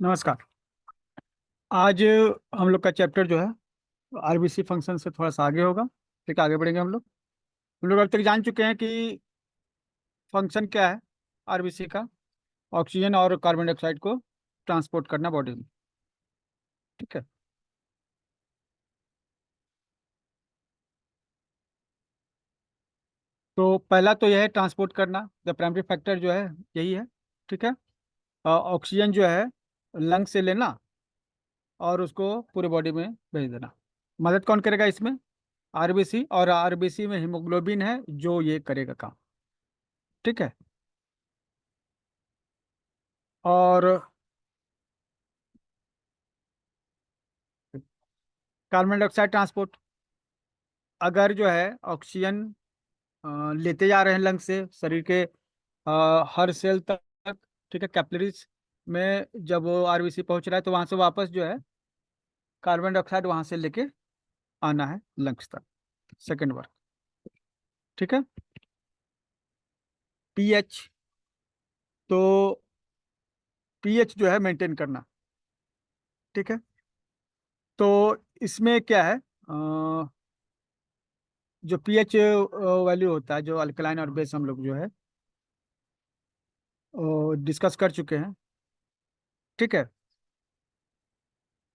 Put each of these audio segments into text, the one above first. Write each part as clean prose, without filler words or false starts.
नमस्कार। आज हम लोग का चैप्टर जो है आरबीसी फंक्शन से थोड़ा सा आगे होगा। ठीक है, आगे बढ़ेंगे हम लोग अब तक जान चुके हैं कि फंक्शन क्या है आरबीसी का। ऑक्सीजन और कार्बन डाइऑक्साइड को ट्रांसपोर्ट करना बॉडी में। ठीक है। तो पहला तो यह है ट्रांसपोर्ट करना, द प्राइमरी फैक्टर जो है यही है। ठीक है। ऑक्सीजन जो है लंग से लेना और उसको पूरे बॉडी में भेज देना। मदद कौन करेगा इसमें? आरबीसी, और आरबीसी में हीमोग्लोबिन है जो ये करेगा काम। ठीक है। और कार्बन डाइऑक्साइड ट्रांसपोर्ट, अगर जो है ऑक्सीजन लेते जा रहे हैं लंग से शरीर के हर सेल तक। ठीक है, कैपिलरीज में जब वो आरबीसी पहुंच रहा है तो वहां से वापस जो है कार्बन डाइऑक्साइड वहां से लेके आना है लंग्स तक। Second work. ठीक है। पीएच, तो पीएच जो है मेंटेन करना। ठीक है। तो इसमें क्या है, जो पीएच वैल्यू होता है, जो अल्कलाइन और बेस हम लोग जो है डिस्कस कर चुके हैं। ठीक है।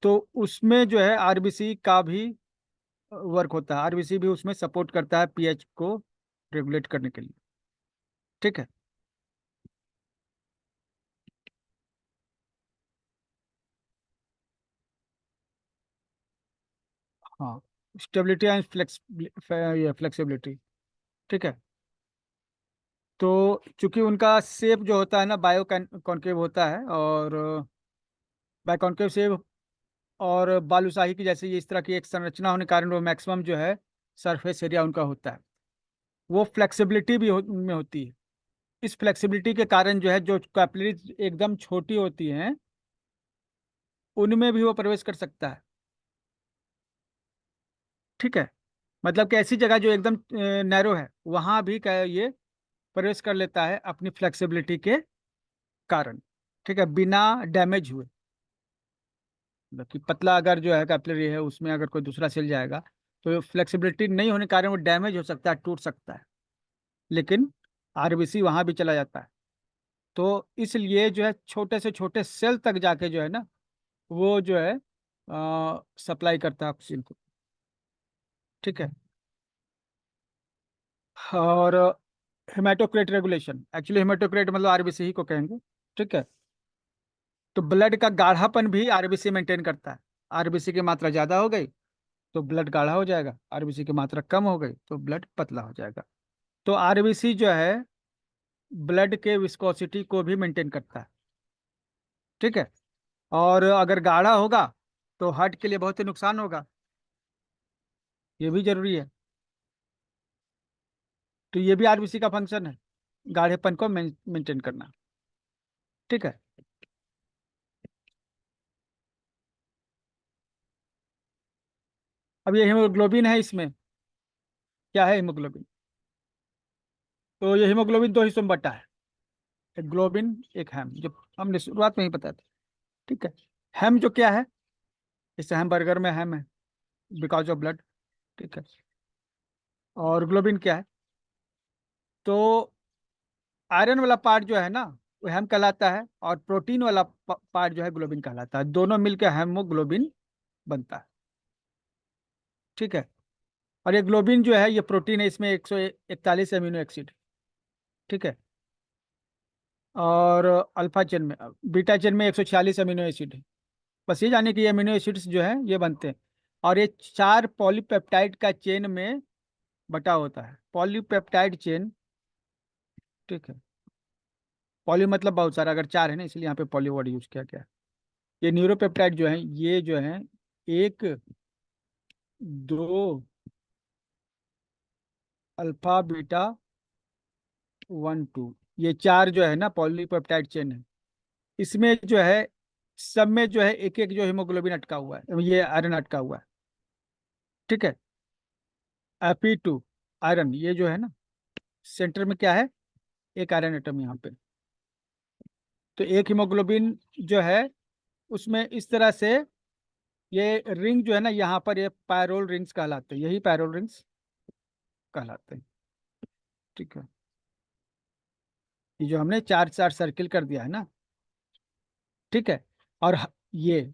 तो उसमें जो है आरबीसी का भी वर्क होता है, आरबीसी भी उसमें सपोर्ट करता है पीएच को रेगुलेट करने के लिए। ठीक है। हाँ, स्टेबिलिटी एंड फ्लेक्सिबिलिटी। ठीक है। तो चूंकि उनका शेप जो होता है ना बायो कॉन्केव होता है, और बायोकॉन्केव शेप और बालूशाही की जैसे ये इस तरह की एक संरचना होने के कारण वो मैक्सिमम जो है सरफेस एरिया उनका होता है। वो फ्लेक्सिबिलिटी भी उनमें होती है। इस फ्लेक्सिबिलिटी के कारण जो है जो कैपिलरीज एकदम छोटी होती हैं उनमें भी वो प्रवेश कर सकता है। ठीक है। मतलब कि ऐसी जगह जो एकदम नैरो है वहां भी क्या है, ये प्रवेश कर लेता है अपनी फ्लेक्सिबिलिटी के कारण। ठीक है, बिना डैमेज हुए। मतलब कि पतला अगर जो है कैपिलरी है उसमें अगर कोई दूसरा सेल जाएगा तो फ्लेक्सिबिलिटी नहीं होने के कारण वो डैमेज हो सकता है, टूट सकता है। लेकिन आरबीसी वहां भी चला जाता है। तो इसलिए जो है छोटे से छोटे सेल तक जाके जो है ना वो जो है सप्लाई करता है ऑक्सीजन को। ठीक है। और हेमाटोक्रेट रेगुलेशन, एक्चुअली हेमाटोक्रेट मतलब आरबीसी ही को कहेंगे। ठीक है। तो ब्लड का गाढ़ापन भी आरबीसी मेंटेन करता है। आरबीसी की मात्रा ज्यादा हो गई तो ब्लड गाढ़ा हो जाएगा, आरबीसी की मात्रा कम हो गई तो ब्लड पतला हो जाएगा। तो आरबीसी जो है ब्लड के विस्कोसिटी को भी मेंटेन करता है। ठीक है। और अगर गाढ़ा होगा तो हार्ट के लिए बहुत ही नुकसान होगा, ये भी जरूरी है। तो ये भी आरबीसी का फंक्शन है, गाढ़ेपन को मेंटेन करना। ठीक है। अब ये हीमोग्लोबिन है, इसमें क्या है हीमोग्लोबिन? तो ये हीमोग्लोबिन दो हिस्सों में बटा है, एक ग्लोबिन एक हैम, जो हमने शुरुआत में ही बताया था। ठीक है। हैम जो क्या है, जैसे हैम बर्गर में हैम है बिकॉज ऑफ ब्लड। ठीक है। और ग्लोबिन क्या है? तो आयरन वाला पार्ट जो है ना वो हैम कहलाता है, और प्रोटीन वाला पार्ट जो है ग्लोबिन कहलाता है। दोनों मिलकर हेमोग्लोबिन बनता है। ठीक है। और ये ग्लोबिन जो है ये प्रोटीन है, इसमें 141 अमीनो एसिड। ठीक है। और अल्फा चेन में, बीटा चेन में 146 अमीनो एसिड है। बस ये जाने कि ये अमीनो एसिड्स जो है ये बनते हैं। और ये चार पॉलीपेप्टाइड का चेन में बटा होता है, पॉलीपेप्टाइड चेन। ठीक है। पॉली मतलब बहुत सारा, अगर चार है ना इसलिए यहाँ पे पॉली वर्ड यूज किया गया है। ये न्यूरोपेप्टाइड जो है ये जो है एक, दो, अल्फा बीटा, वन टू, ये चार जो है ना पॉलीपेप्टाइड चेन है। इसमें जो है सब में जो है एक एक जो हीमोग्लोबिन अटका हुआ है, ये आयरन अटका हुआ है। ठीक है। Fe2 आयरन, ये जो है ना सेंटर में क्या है, एक आयरन एटम यहाँ पे। तो एक हीमोग्लोबिन जो है उसमें इस तरह से ये रिंग जो है ना, यहाँ पर ये पायरोल रिंग्स कहलाते हैं, यही पायरोल रिंग्स कहलाते हैं। ठीक है, ये जो हमने चार चार सर्किल कर दिया है ना, ठीक है। और ये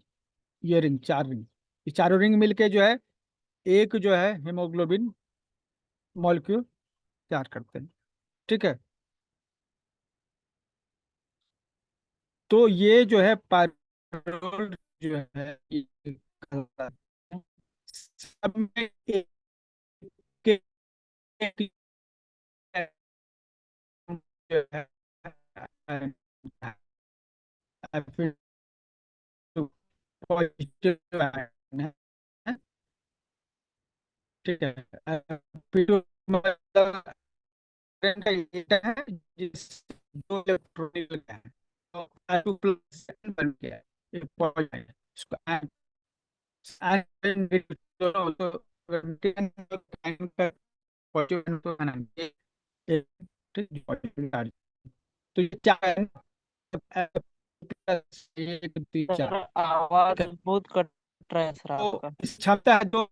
रिंग, चार रिंग, ये चारों रिंग मिलके जो है एक जो है हेमोग्लोबिन मॉलिक्यूल तैयार करते हैं। ठीक है, तो ये जो है पायरोल जो है ये कहलाते हैं। सब में एक एक- एक- जो है फिर पॉजिटिव आयन है। ठीक है, फिर मतलब करंट का लीटर है, जिस दो इलेक्ट्रॉन लगे हैं, तो I2+ बन गया है, एक पॉइंट है इसको आयन दोनों तो आयन का पॉजिटिव तो बनाएंगे एक, ठीक पॉजिटिव चार्ज। तो ये चार है ना, प्लस एक तीन चार। सर ठीक आवाज है, बहुत कट रहा है सर तो आपका। इस क्षमता है दो।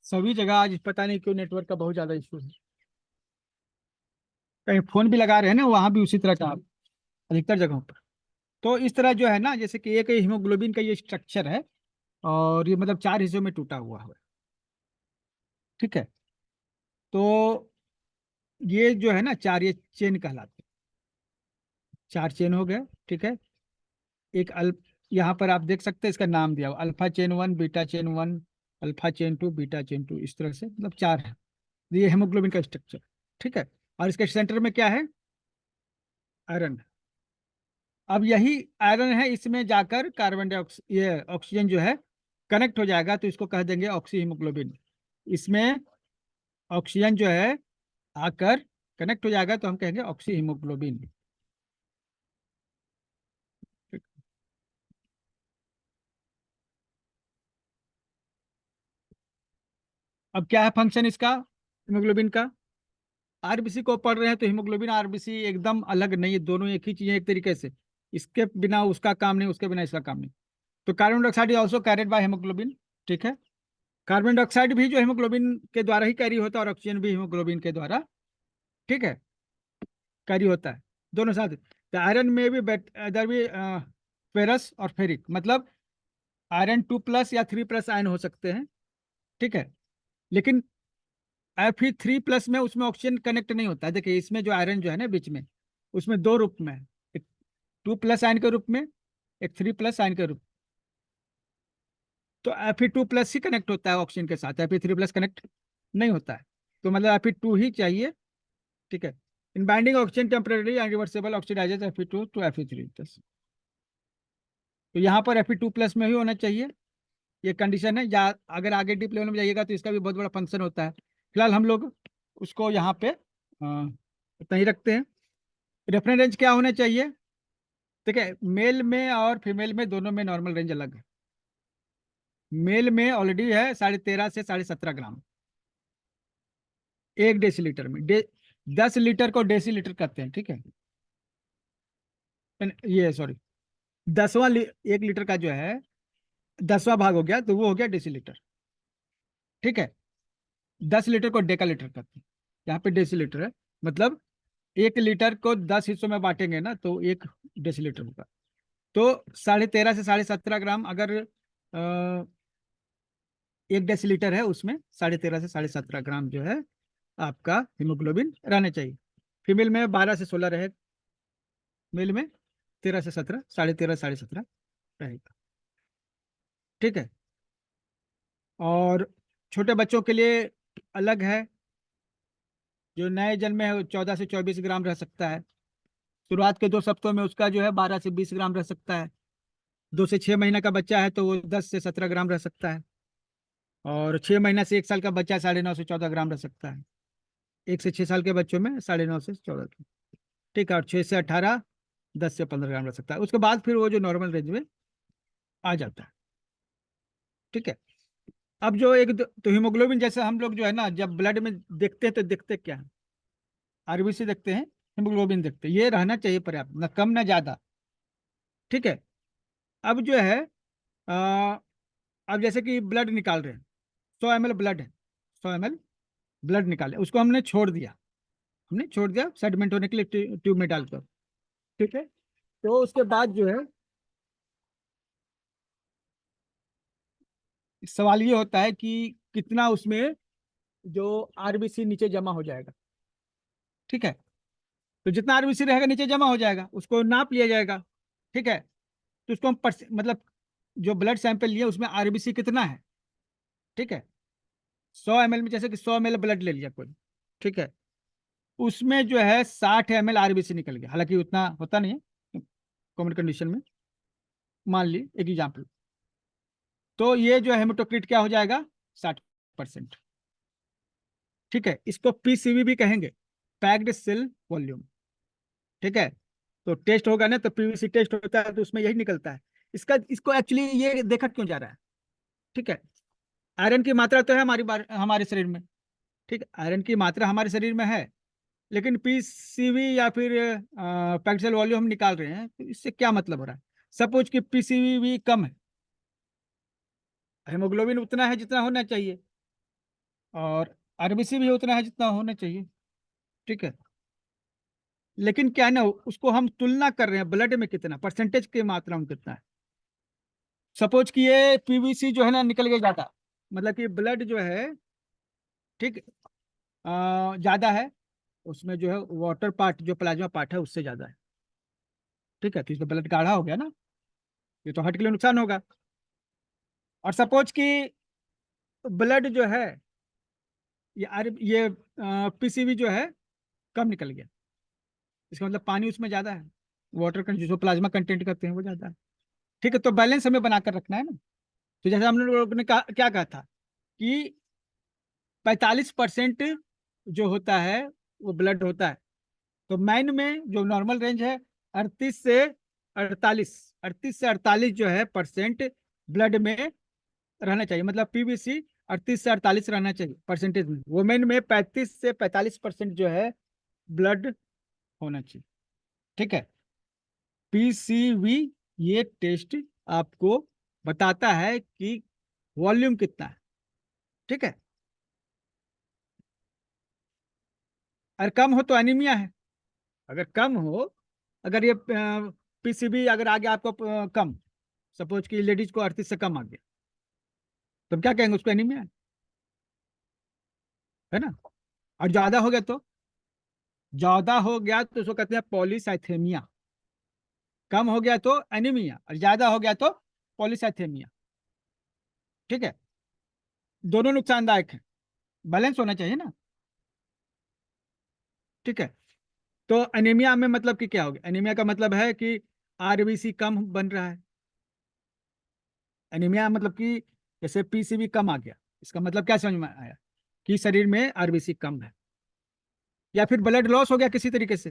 सभी जगह आज पता नहीं क्यों नेटवर्क का बहुत ज्यादा इशू है। कहीं फोन भी लगा रहे हैं ना, वहां भी उसी तरह का अधिकतर जगहों पर। तो इस तरह जो है ना, जैसे कि एक हीमोग्लोबिन का ये स्ट्रक्चर है, और ये मतलब चार हिस्सों में टूटा हुआ है। ठीक है, तो ये जो है ना चार, ये चेन कहलाते हैं, चार चेन हो गए। ठीक है, एक यहाँ पर आप देख सकते हैं इसका नाम दिया हुआ, alpha chain one, beta chain one, alpha chain two, beta chain two, इस तरह से मतलब चार है। ये हेमोग्लोबिन का स्ट्रक्चर। ठीक है, और इसके सेंटर में क्या है? आयरन। अब यही आयरन है, इसमें जाकर कार्बन डाइऑक्साइड, ये ऑक्सीजन जो है कनेक्ट हो जाएगा, तो इसको कह देंगे ऑक्सी हीमोग्लोबिन। इसमें ऑक्सीजन जो है आकर कनेक्ट हो जाएगा, तो हम कहेंगे ऑक्सी हीमोग्लोबिन। अब क्या है फंक्शन इसका, हीमोग्लोबिन का? आरबीसी को पढ़ रहे हैं तो हीमोग्लोबिन आरबीसी एकदम अलग नहीं है, दोनों एक ही चीज है एक तरीके से। इसके बिना उसका काम नहीं, उसके बिना इसका काम नहीं। तो carbon dioxide is also carried by haemoglobin. ठीक है, कार्बन डाइऑक्साइड भी जो हेमोग्लोबिन के द्वारा ही कैरी होता है, और ऑक्सीजन भी हेमोग्लोबिन के द्वारा, ठीक है, कैरी होता है, दोनों साथ। तो आयरन में भी इधर भी फेरस और फेरिक, मतलब आयरन 2+ या 3+ आयन हो सकते हैं। ठीक है, लेकिन Fe3+ में उसमें ऑक्सीजन कनेक्ट नहीं होता है। देखिए इसमें जो आयरन जो है ना बीच में, उसमें दो रूप में है, एक 2+ आयन के रूप में, एक 3+ आयन के रूप। तो Fe2+ ही कनेक्ट होता है ऑक्सीजन के साथ, Fe3+ कनेक्ट नहीं होता है। तो मतलब Fe2 ही चाहिए। ठीक है, in binding oxygen temporary and reversible oxidises Fe2 to Fe3। तो यहाँ पर Fe2+ में ही होना चाहिए, ये कंडीशन है। या अगर आगे डीप लेवल में जाइएगा तो इसका भी बहुत बड़ा फंक्शन होता है। फिलहाल हम लोग उसको यहाँ पे इतना ही रखते हैं। रेफरेंस रेंज क्या होना चाहिए? ठीक है, मेल में और फीमेल में दोनों में नॉर्मल रेंज अलग है। मेल में ऑलरेडी है 13.5 से 17.5 ग्राम 1 डेसीलीटर में। 10 लीटर को डेसीलीटर कहते हैं। ठीक है, ये सॉरी, 1 लीटर का जो है 10वां भाग हो गया, तो वो हो गया डेसीलीटर। ठीक है, 10 लीटर को डेका लीटर कहते हैं, यहाँ पे डेसीलीटर है, मतलब 1 लीटर को 10 हिस्सों में बांटेंगे ना तो 1 डेसीलीटर होगा। तो 13.5 से 17.5 ग्राम अगर 1 डेसीलीटर है, उसमें 13.5 से 17.5 ग्राम जो है आपका हीमोग्लोबिन रहना चाहिए। फीमेल में 12 से 16 रहे, मेल में 13 से 17, 13.5 17.5 रहेगा। ठीक है। और छोटे बच्चों के लिए अलग है। जो नए जन्मे है वो 14 से 24 ग्राम रह सकता है। शुरुआत के 2 हफ्तों में उसका जो है 12 से 20 ग्राम रह सकता है। 2 से 6 महीने का बच्चा है तो वो 10 से 17 ग्राम रह सकता है। और 6 महीना से 1 साल का बच्चा 9.5 से 14 ग्राम रह सकता है। 1 से 6 साल के बच्चों में 9.5 से 14 ग्राम। ठीक है। और 6 से 18, 10 से 15 ग्राम रह सकता है। उसके बाद फिर वो जो नॉर्मल रेंज में आ जाता है। ठीक है। अब जो तो हीमोग्लोबिन जैसे हम लोग जो है ना, जब ब्लड में देखते हैं तो देखते क्या है, आरबीसी देखते हैं, हीमोग्लोबिन देखते हैं, ये रहना चाहिए पर्याप्त, ना कम ना ज्यादा। ठीक है। अब जो है आ, अब जैसे कि ब्लड निकाल रहे हैं, 100 ml ब्लड है, 100 ml ब्लड निकाले, उसको हमने छोड़ दिया सेटमेंट होने के लिए ट्यूब में डालकर। ठीक है। तो उसके बाद जो है सवाल ये होता है कि कितना उसमें जो आरबीसी नीचे जमा हो जाएगा। ठीक है। तो जितना आरबीसी रहेगा नीचे जमा हो जाएगा, उसको नाप लिया जाएगा। ठीक है। तो उसको हम मतलब जो ब्लड सैंपल लिए उसमें आरबीसी कितना है। ठीक है। 100 ml में जैसे कि 100 ml ब्लड ले लिया कोई। ठीक है। उसमें जो है 60 ml आरबीसी निकल गया, हालांकि उतना होता नहीं है कॉमन कंडीशन में, मान ली एक एग्जाम्पल। तो ये जो है हेमेटोक्रिट क्या हो जाएगा, 60%। ठीक है। इसको पीसीवी भी कहेंगे, पैक्ड सेल वॉल्यूम। ठीक है। तो टेस्ट होगा ना, तो पीवीसी टेस्ट होता है तो उसमें यही निकलता है। इसको एक्चुअली ये देखा क्यों जा रहा है। ठीक है। आयरन की मात्रा तो है हमारे शरीर में। ठीक है, आयरन की मात्रा हमारे शरीर में है, लेकिन पीसीवी या फिर पैक्ड सेल वॉल्यूम हम निकाल रहे हैं, तो इससे क्या मतलब हो रहा है। सपोज कि पीसीवी भी कम है, हेमोग्लोबिन उतना है जितना होना चाहिए, और आरबीसी भी उतना है जितना होना चाहिए। ठीक है। लेकिन क्या है ना, उसको हम तुलना कर रहे हैं ब्लड में कितना परसेंटेज की मात्रा में कितना है। सपोज कि ये पीवीसी जो है ना निकल गया ज्यादा, मतलब कि ब्लड जो है, ठीक, ज्यादा है, उसमें जो है वाटर पार्ट जो प्लाज्मा पार्ट है उससे ज्यादा है। ठीक है। तो इसमें ब्लड गाढ़ा हो गया ना, ये तो हार्ट के लिए नुकसान होगा। और सपोज कि ब्लड जो है, ये पीसीवी जो है कम निकल गया, इसका मतलब पानी उसमें ज्यादा है, वाटर कंटेंट जो प्लाज्मा कंटेंट करते हैं वो ज्यादा है। ठीक है। तो बैलेंस हमें बनाकर रखना है ना। तो जैसे हम लोगों ने क्या कहा था कि 45% जो होता है वो ब्लड होता है। तो मैन में जो नॉर्मल रेंज है 38 से 48, 38 से 48 जो है परसेंट ब्लड में रहना चाहिए, मतलब पीबीसी 38 से 48 रहना चाहिए परसेंटेज में। वुमेन में 35 से 45% जो है ब्लड होना चाहिए। ठीक है। पीसीवी ये टेस्ट आपको बताता है कि वॉल्यूम कितना है। ठीक है। अगर कम हो तो एनीमिया है। अगर कम हो, अगर ये पीसीबी अगर आ गया आपको कम, सपोज कि लेडीज को 38 से कम आ गया, तो हम क्या कहेंगे, उसको एनीमिया है ना। और ज्यादा हो गया तो, ज्यादा हो गया तो उसको कहते हैं पॉलीसाइथेमिया। कम हो गया तो एनीमिया, और ज्यादा हो गया तो पॉलीसाइथेमिया। ठीक है। दोनों नुकसानदायक है, बैलेंस होना चाहिए ना। ठीक है। तो एनीमिया में मतलब कि क्या हो गया, एनीमिया का मतलब है कि आरबीसी कम बन रहा है। एनीमिया मतलब कि जैसे पीसीबी कम आ गया, इसका मतलब क्या समझ में आया, कि शरीर में आरबीसी कम है। या फिर ब्लड लॉस हो गया किसी तरीके से,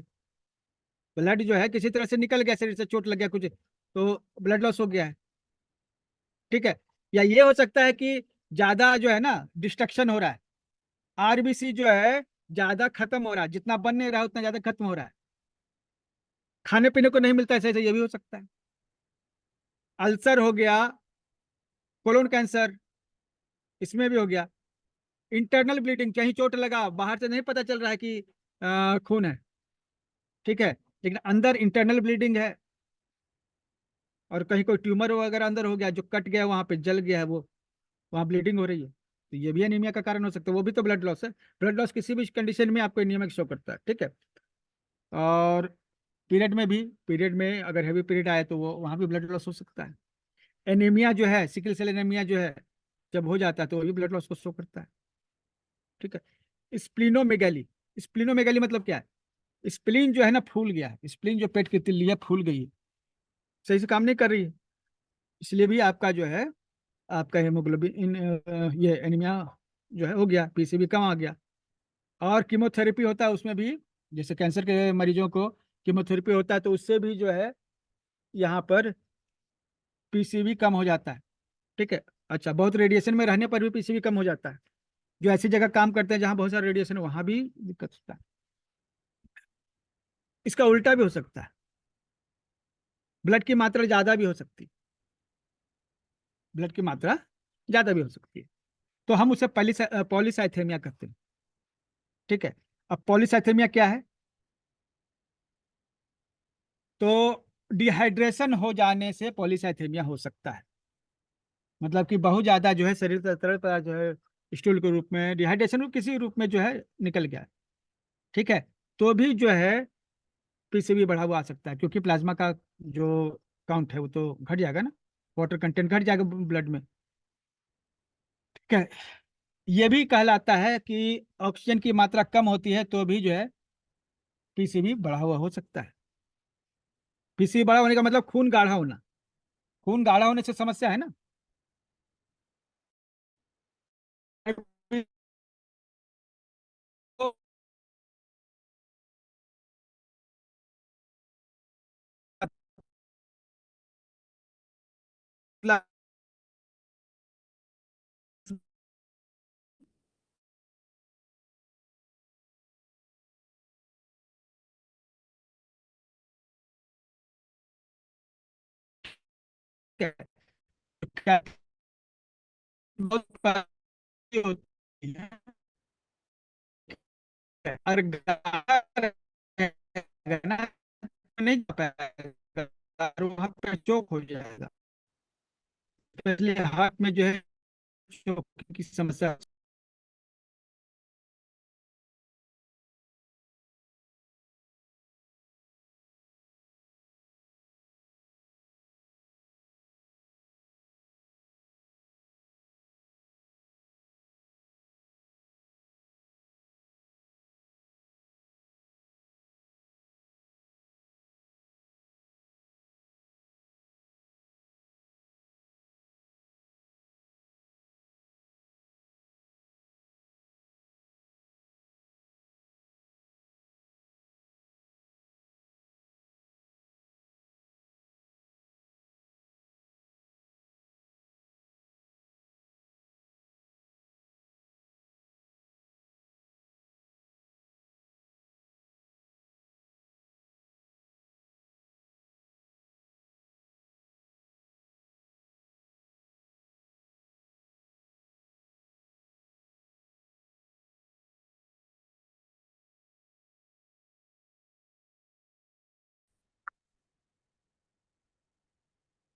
ब्लड जो है किसी तरह से निकल गया, शरीर से चोट लग गया कुछ, तो ब्लड लॉस हो गया है। ठीक है। या ये हो सकता है कि ज्यादा जो है ना डिस्ट्रक्शन हो रहा है, आरबीसी जो है ज्यादा खत्म हो रहा है, जितना बन नहीं रहा है उतना ज्यादा खत्म हो रहा है, खाने पीने को नहीं मिलता है, ऐसे ये भी हो सकता है। अल्सर हो गया, कोलोन कैंसर, इसमें भी हो गया। इंटरनल ब्लीडिंग, कहीं चोट लगा, बाहर से नहीं पता चल रहा है कि खून है, ठीक है, लेकिन अंदर इंटरनल ब्लीडिंग है और कहीं कोई ट्यूमर वगैरह अंदर हो गया, जो कट गया वहां पे, जल गया है वो, वहां ब्लीडिंग हो रही है, तो ये भी एनीमिया का कारण हो सकता है। वो भी तो ब्लड लॉस है। ब्लड लॉस किसी भी कंडीशन में आपको एनीमिया शो करता है। ठीक है। और पीरियड में भी, पीरियड में अगर हैवी पीरियड आए तो वो वहां भी ब्लड लॉस हो सकता है। एनीमिया जो है, सिकल सेल एनीमिया जो है, जब हो जाता है तो वो भी ब्लड लॉस को शो करता है। ठीक है। स्प्लीनोमेगैली, स्प्लीनोमेगैली मतलब क्या है? स्प्लीन जो है ना फूल गया है, स्प्लीन जो पेट की तिल्ली है फूल गई है, सही से काम नहीं कर रही है, इसलिए भी आपका जो है, आपका हेमोग्लोबिन ये एनीमिया जो है हो गया, पीसीबी कम आ गया। और कीमोथेरेपी होता है उसमें भी, जैसे कैंसर के मरीजों को कीमोथेरेपी होता है तो उससे भी जो है यहाँ पर पीसीबी कम हो जाता है। ठीक है। अच्छा, बहुत रेडिएशन में रहने पर भी पीसीबी कम हो जाता है। जो ऐसी जगह काम करते हैं जहाँ बहुत सारा रेडिएशन है वहां भी दिक्कत होता है। इसका उल्टा भी हो सकता है, ब्लड की मात्रा ज्यादा भी हो सकती है, ब्लड की मात्रा ज्यादा भी हो सकती है, तो हम उसे पॉलीसाइथेमिया कहते हैं। ठीक है। अब पॉलीसाइथेमिया क्या है? तो डिहाइड्रेशन हो जाने से पॉलीसाइथेमिया हो सकता है, मतलब कि बहुत ज्यादा जो है शरीर का तरल पदार्थ जो है स्टूल के रूप में, डिहाइड्रेशन किसी रूप में जो है निकल गया है। ठीक है। तो भी जो है पीसीबी बढ़ा हुआ आ सकता है, क्योंकि प्लाज्मा का जो काउंट है वो तो घट जाएगा ना, वाटर कंटेंट घट जाएगा ब्लड में। ठीक है। ये भी कहलाता है कि ऑक्सीजन की मात्रा कम होती है तो भी जो है पीसीबी बढ़ा हुआ हो सकता है। पीसीबी बढ़ा होने का मतलब खून गाढ़ा होना, खून गाढ़ा होने से समस्या है ना। बहुत होती है और ना नहीं जा पाएगा और वहाँ पे चोक हो जाएगा, तो इसलिए हार्ट में जो है चोक की समस्या।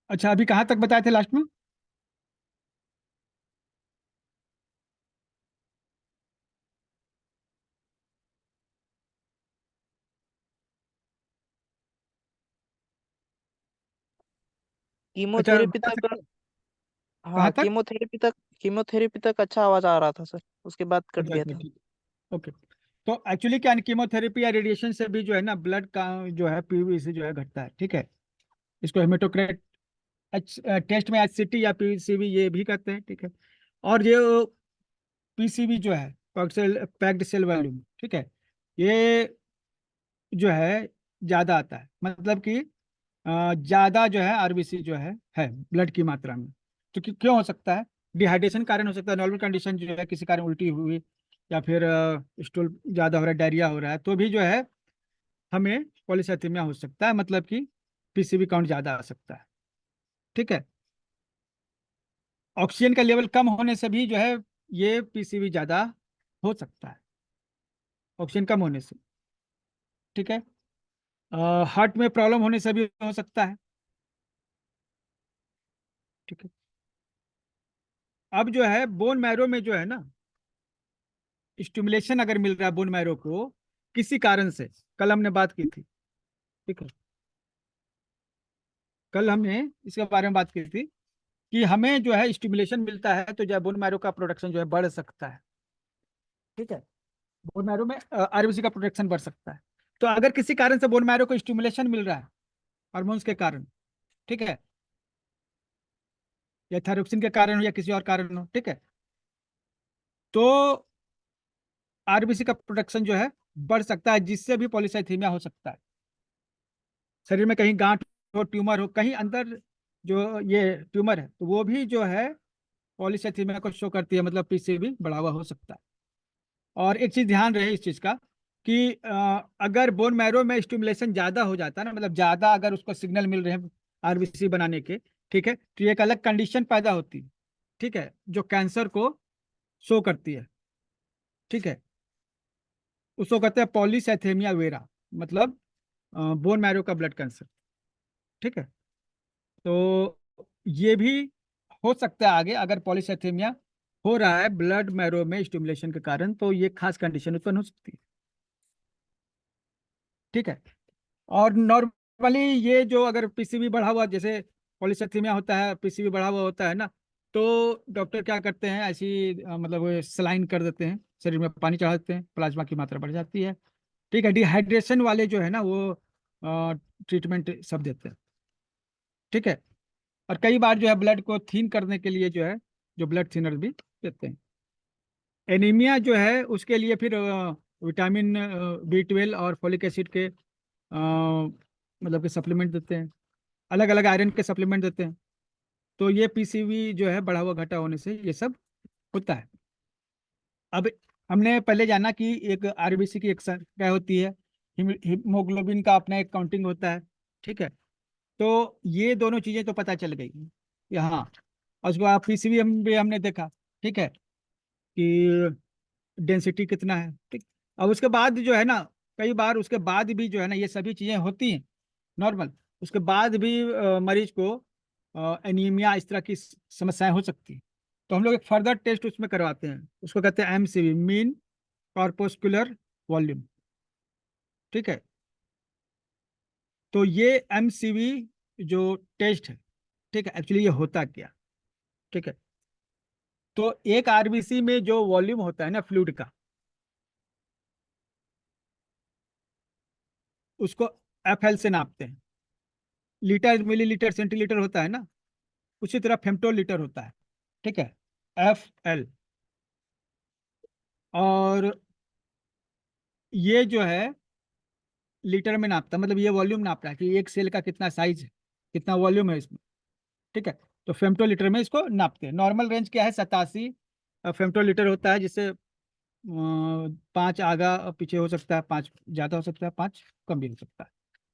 अच्छा, अभी कहाँ तक बताए थे लास्ट में? अच्छा, कीमोथेरेपी बता तक। सकते हो कहाँ हाँ, तक? कीमोथेरेपी तक अच्छा आवाज आ रहा था सर, उसके बाद कट अच्छा गया अच्छा, था। ठीक। ओके। तो एक्चुअली क्या, कीमोथेरेपी या रेडिएशन से भी जो है ना ब्लड का जो है पीवीसी जो है घटता है। ठीक है। इसको हेमेटोक्रेट टेस्ट में एचसीटी या पीसीबी ये भी कहते हैं। ठीक है। और ये पीसीबी जो है पैक्ड सेल वॉल्यूम, ठीक है, ये जो है ज्यादा आता है, मतलब कि ज्यादा जो है आरबीसी जो है ब्लड की मात्रा में। तो क्यों हो सकता है? डिहाइड्रेशन कारण हो सकता है, नॉर्मल कंडीशन जो है किसी कारण उल्टी हुई या फिर स्टूल ज्यादा हो रहा है, डायरिया हो रहा है, तो भी जो है हमें पॉलीसाइथेमिया हो सकता है, मतलब कि पीसीबी काउंट ज्यादा आ सकता है। ठीक है। ऑक्सीजन का लेवल कम होने से भी जो है ये पीसीबी ज्यादा हो सकता है, ऑक्सीजन कम होने से। ठीक है। हार्ट में प्रॉब्लम होने से भी हो सकता है। ठीक है। अब जो है बोन मैरो में जो है ना, स्टिमुलेशन अगर मिल रहा है बोन मैरो को किसी कारण से, कल हमने बात की थी। ठीक है। कल हमने इसके बारे में बात की थी कि हमें जो है स्टिमुलेशन मिलता है तो जो है बोन मैरो का प्रोडक्शन जो है बढ़ सकता है। ठीक है। बोन मैरो में आरबीसी का प्रोडक्शन बढ़ सकता है। तो अगर किसी कारण से बोन मैरो को स्टिमुलेशन मिल रहा है हार्मोन्स के कारण, ठीक है, या थायरोक्सिन के कारण हो या किसी और कारण हो, ठीक है, तो आरबीसी का प्रोडक्शन जो है बढ़ सकता है, जिससे भी पॉलीसाइथीमिया हो सकता है। शरीर में कहीं गांठ हो, ट्यूमर हो कहीं अंदर, जो ये ट्यूमर है तो वो भी जो है पॉलीसाइथीमिया को शो करती है, मतलब पीसीबी बढ़ा हुआ हो सकता है। और एक चीज ध्यान रहे इस चीज का कि अगर बोन मैरो में स्टिमुलेशन ज्यादा हो जाता है ना, मतलब ज्यादा अगर उसको सिग्नल मिल रहे हैं आरबीसी बनाने के, ठीक है, तो ये एक अलग कंडीशन पैदा होती है। ठीक है, जो कैंसर को शो करती है। ठीक है, उसको कहते हैं पॉलीसाइथेमिया वेरा, मतलब बोन मैरो का ब्लड कैंसर। ठीक है। तो ये भी हो सकता है आगे, अगर पॉलीसाइथेमिया हो रहा है ब्लड मैरो में स्टिमुलेशन के कारण, तो ये खास कंडीशन उत्पन्न हो सकती है। ठीक है। और नॉर्मली ये जो अगर पीसीबी बढ़ा हुआ, जैसे पॉलीसाइथेमिया होता है, पीसीबी बढ़ा हुआ होता है ना, तो डॉक्टर क्या करते हैं, ऐसी मतलब सलाइन कर देते हैं, शरीर में पानी चढ़ा देते हैं, प्लाज्मा की मात्रा बढ़ जाती है। ठीक है। डिहाइड्रेशन वाले जो है ना वो ट्रीटमेंट सब देते हैं। ठीक है। और कई बार जो है ब्लड को थीन करने के लिए जो है, जो ब्लड थिनर भी देते हैं। एनीमिया जो है उसके लिए फिर विटामिन B12 और फोलिक एसिड के मतलब के सप्लीमेंट देते हैं, अलग अलग आयरन के सप्लीमेंट देते हैं। तो ये पीसीबी जो है बढ़ा हुआ घटा होने से ये सब होता है। अब हमने पहले जाना कि एक आरबीसी की एक क्या होती है, हीमोग्लोबिन का अपना एक काउंटिंग होता है। ठीक है। तो ये दोनों चीजें तो पता चल गई यहाँ। और उसके बाद पीसीबी भी हमने देखा। ठीक है, कि डेंसिटी कितना है। ठीक। अब उसके बाद जो है ना, कई बार उसके बाद भी जो है ना ये सभी चीजें होती हैं नॉर्मल, उसके बाद भी मरीज को एनीमिया इस तरह की समस्याएं हो सकती हैं। तो हम लोग एक फर्दर टेस्ट उसमें करवाते हैं, उसको कहते हैं एमसीवी, मीन कॉर्पोस्कुलर वॉल्यूम। ठीक है। तो ये एमसीवी जो टेस्ट है, ठीक है, एक्चुअली ये होता क्या। ठीक है। तो एक आरबीसी में जो वॉल्यूम होता है ना फ्लूइड का, उसको एफएल से नापते हैं। लीटर मिलीलीटर सेंटीलीटर होता है ना, उसी तरह फेम्टोलीटर होता है। ठीक है, एफएल। और ये जो है लीटर में नापता है, मतलब ये वॉल्यूम नाप रहा है कि एक सेल का कितना साइज है, कितना वॉल्यूम है इसमें। ठीक है। तो फेम्टोलीटर में इसको नापते हैं। नॉर्मल रेंज क्या है, 87 फेम्टोलीटर होता है, जिससे 5 आगा पीछे हो सकता है, 5 ज़्यादा हो सकता है, 5 कम भी हो सकता है।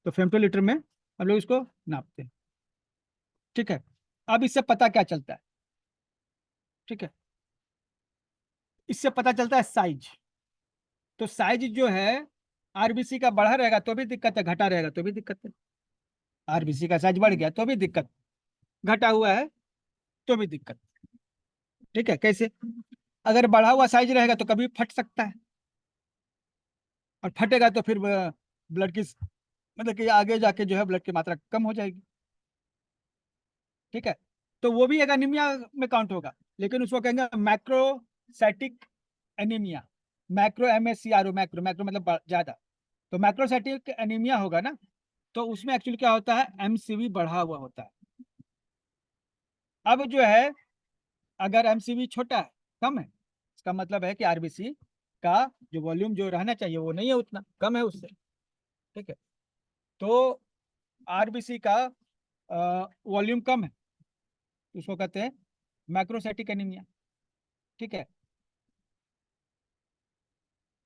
तो फेम्टोलीटर में हम लोग इसको नापते हैं। ठीक है। अब इससे पता क्या चलता है। ठीक है, इससे पता चलता है साइज। तो साइज जो है आरबीसी का बढ़ा रहेगा तो भी दिक्कत है, घटा रहेगा तो भी दिक्कत है। आरबीसी का साइज बढ़ गया तो भी दिक्कत, घटा हुआ है तो भी दिक्कत। ठीक है। कैसे, अगर बढ़ा हुआ साइज रहेगा तो कभी फट सकता है, और फटेगा तो फिर ब्लड की, मतलब कि आगे जाके जो है ब्लड की मात्रा कम हो जाएगी। ठीक है। तो वो भी एक एनीमिया में काउंट होगा, लेकिन उसको कहेंगे macrocytic anaemia. Macro MACRO, macro, macro मतलब ज्यादा। तो मैक्रोसाइटिक एनीमिया होगा ना, तो उसमें एक्चुअली क्या होता है, एमसीवी बढ़ा हुआ होता है। अब जो है अगर एमसीवी छोटा है, कम है, इसका मतलब है कि आरबीसी का जो वॉल्यूम जो रहना चाहिए वो नहीं है, उतना कम है उससे। ठीक है। तो आरबीसी का वॉल्यूम कम है, तो उसको कहते हैं मैक्रोसाइटिक एनीमिया। ठीक है।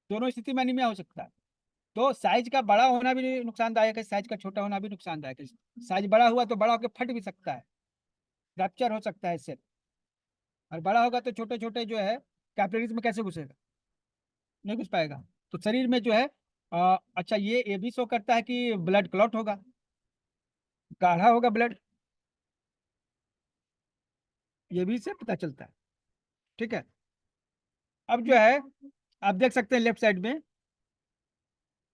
दोनों स्थिति में एनीमिया हो सकता है। तो साइज का बड़ा होना भी नुकसानदायक है, साइज का छोटा होना भी नुकसानदायक है। साइज बड़ा हुआ तो बड़ा होकर फट भी सकता है, रैप्चर हो सकता है इससे। और बड़ा होगा तो छोटे छोटे जो है कैपिलरीज में कैसे घुसेगा, नहीं घुस पाएगा। तो शरीर में जो है अच्छा, ये भी शो करता है कि ब्लड क्लॉट होगा, गाढ़ा होगा ब्लड, ये भी इससे पता चलता है। ठीक है। अब जो है, आप देख सकते हैं लेफ्ट साइड में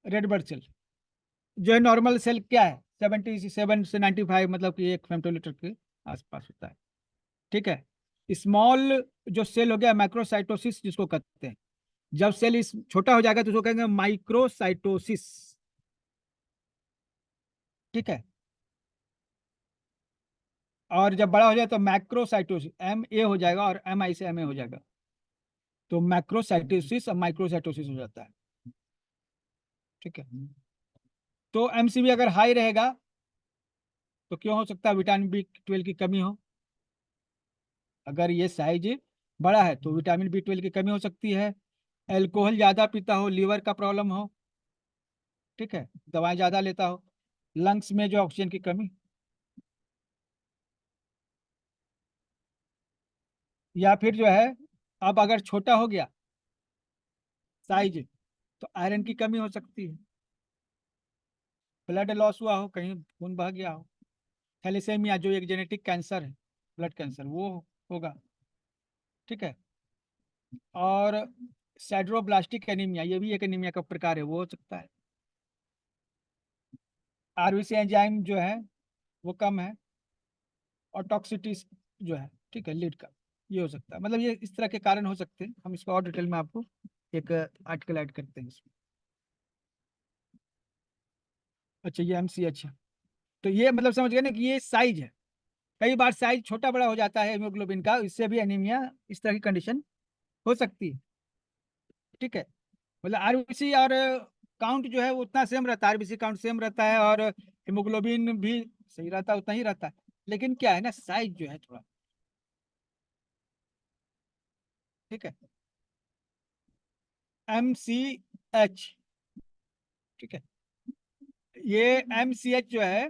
रेड ब्लड सेल, जो है नॉर्मल सेल क्या है, 77 से 95, मतलब कि 1 फेमटोलीटर के आसपास होता है। ठीक है। स्मॉल जो सेल हो गया माइक्रोसाइटोसिस जिसको कहते हैं, जब सेल इस छोटा हो जाएगा तो उसको कहेंगे माइक्रोसाइटोसिस। ठीक है। और जब बड़ा हो जाए तो मैक्रोसाइटोसिस, MA हो जाएगा, और MI से MA हो जाएगा, तो मैक्रोसाइटोसिस और माइक्रोसाइटोसिस हो जाता है। ठीक है। तो MCV अगर हाई रहेगा तो क्यों हो सकता है, विटामिन B12 की कमी हो। अगर ये साइज बड़ा है तो विटामिन B12 की कमी हो सकती है। अल्कोहल ज्यादा पीता हो, लीवर का प्रॉब्लम हो, ठीक है, दवाएं ज्यादा लेता हो, लंग्स में जो ऑक्सीजन की कमी, या फिर जो है, अब अगर छोटा हो गया साइज तो आयरन की कमी हो सकती है, ब्लड लॉस हुआ हो, कहीं खून बह गया हो, थैलेसेमिया जो एक जेनेटिक कैंसर है, ब्लड कैंसर, वो होगा। ठीक है। और साइड्रोब्लास्टिक एनीमिया, ये भी एक एनीमिया का प्रकार है, वो हो सकता है। आरबीसी एंजाइम जो है वो कम है, और टॉक्सिटीज जो है, ठीक है, लीड का, ये हो सकता है। मतलब ये इस तरह के कारण हो सकते हैं, हम इसको और डिटेल में आपको एक आर्टिकल ऐड करते हैं इसमें। अच्छा, ये MCH है, तो ये मतलब समझ गए ना कि ये साइज है। कई बार साइज छोटा बड़ा हो जाता है हेमोग्लोबिन का, इससे भी एनीमिया, इस तरह की कंडीशन हो सकती है। ठीक है। मतलब आरबीसी और काउंट जो है वो उतना सेम रहता है, आरबीसी काउंट सेम रहता है, और हेमोग्लोबिन भी सही रहता है, उतना ही रहता है। लेकिन क्या है ना, साइज जो है थोड़ा। ठीक है। MCH, ठीक है, ये MCH जो है,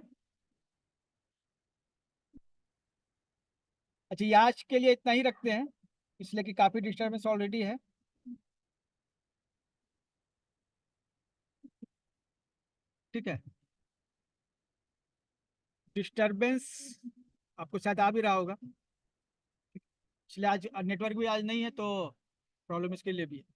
अच्छा, ये आज के लिए इतना ही रखते हैं, इसलिए कि काफी डिस्टर्बेंस ऑलरेडी है। ठीक है। डिस्टरबेंस आपको शायद आ भी रहा होगा, इसलिए आज नेटवर्क भी आज नहीं है, तो प्रॉब्लम इसके लिए भी है।